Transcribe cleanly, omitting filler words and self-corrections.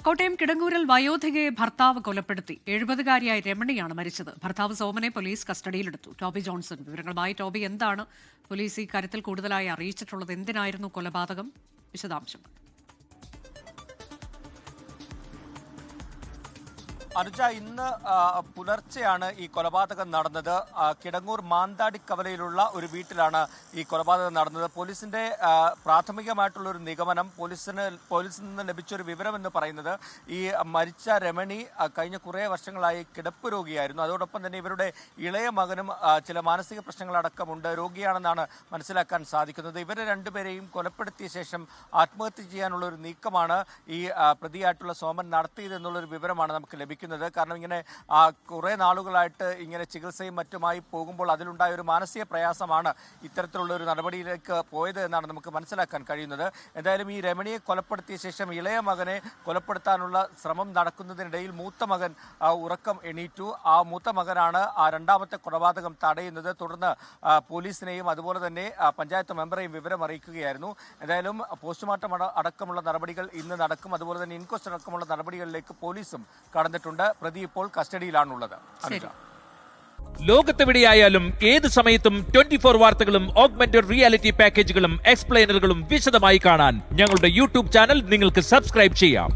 കോട്ടയം കിടങ്ങൂരിൽ വയോധികയെ ഭർത്താവ് കൊലപ്പെടുത്തി 70-കാരിയായ രമണിയാണ് മരിച്ചത്. ഭർത്താവ് സോമനെ പോലീസ് കസ്റ്റഡിയിലെടുത്തു. ടോബി ജോൺസൺ വിവരങ്ങളുമായി. ടോബി, എന്താണ് പോലീസ് ഈ കാര്യത്തിൽ കൂടുതലായി അറിയിച്ചിട്ടുള്ളത്? എന്തിനായിരുന്നു കൊലപാതകം? വിശദാംശങ്ങൾ. അനുജ, ഇന്ന് പുലർച്ചെയാണ് ഈ കൊലപാതകം നടന്നത്. കിടങ്ങൂർ മാന്താടിക്കവലയിലുള്ള ഒരു വീട്ടിലാണ് ഈ കൊലപാതകം നടന്നത്. പോലീസിന്റെ പ്രാഥമികമായിട്ടുള്ള ഒരു നിഗമനം, പോലീസിൽ നിന്ന് ലഭിച്ചൊരു വിവരം എന്ന് പറയുന്നത്, ഈ മരിച്ച രമണി കഴിഞ്ഞ കുറേ വർഷങ്ങളായി കിടപ്പ് രോഗിയായിരുന്നു. അതോടൊപ്പം തന്നെ ഇവരുടെ ഇളയ മകനും ചില മാനസിക പ്രശ്നങ്ങളടക്കമുണ്ട്, രോഗിയാണെന്നാണ് മനസ്സിലാക്കാൻ സാധിക്കുന്നത്. ഇവരെ രണ്ടുപേരെയും കൊലപ്പെടുത്തിയ ശേഷം ആത്മഹത്യ ചെയ്യാനുള്ള ഒരു നീക്കമാണ് ഈ പ്രതിയായിട്ടുള്ള സോമൻ നടത്തിയതെന്നുള്ളൊരു വിവരമാണ് നമുക്ക് ലഭിക്കുന്നത്. കാരണം ഇങ്ങനെ കുറേ നാളുകളായിട്ട് ഇങ്ങനെ ചികിത്സയും മറ്റുമായി പോകുമ്പോൾ അതിലുണ്ടായ ഒരു മാനസിക പ്രയാസമാണ് ഇത്തരത്തിലുള്ള ഒരു നടപടിയിലേക്ക് പോയത് എന്നാണ് നമുക്ക് മനസ്സിലാക്കാൻ കഴിയുന്നത്. എന്തായാലും ഈ രമണിയെ കൊലപ്പെടുത്തിയ ശേഷം ഇളയ മകനെ കൊലപ്പെടുത്താനുള്ള ശ്രമം നടക്കുന്നതിനിടയിൽ മൂത്ത മകൻ ഉറക്കം എണീറ്റു. ആ മൂത്ത മകനാണ് ആ രണ്ടാമത്തെ കൊലപാതകം തടയുന്നത്. തുടർന്ന് പോലീസിനെയും അതുപോലെ തന്നെ പഞ്ചായത്ത് മെമ്പറെയും വിവരം അറിയിക്കുകയായിരുന്നു. എന്തായാലും പോസ്റ്റ്മോർട്ടം അടക്കമുള്ള നടപടികൾ ഇന്ന് നടക്കും. അതുപോലെ തന്നെ ഇൻക്വസ്റ്റ് അടക്കമുള്ള നടപടികളിലേക്ക് പോലീസും കടന്നിട്ടുണ്ട്. പ്രതി ഇപ്പോൾ കസ്റ്റഡിയിലാണുള്ളത്. ലോകത്തെവിടെയായാലും ഏത് സമയത്തും 24 വാർത്തകളും ഓഗ്മെന്റഡ് റിയാലിറ്റി പാക്കേജുകളും എക്സ്പ്ലെയിനറുകളും വിശദമായി കാണാൻ ഞങ്ങളുടെ യൂട്യൂബ് ചാനൽ നിങ്ങൾക്ക് സബ്സ്ക്രൈബ് ചെയ്യാം.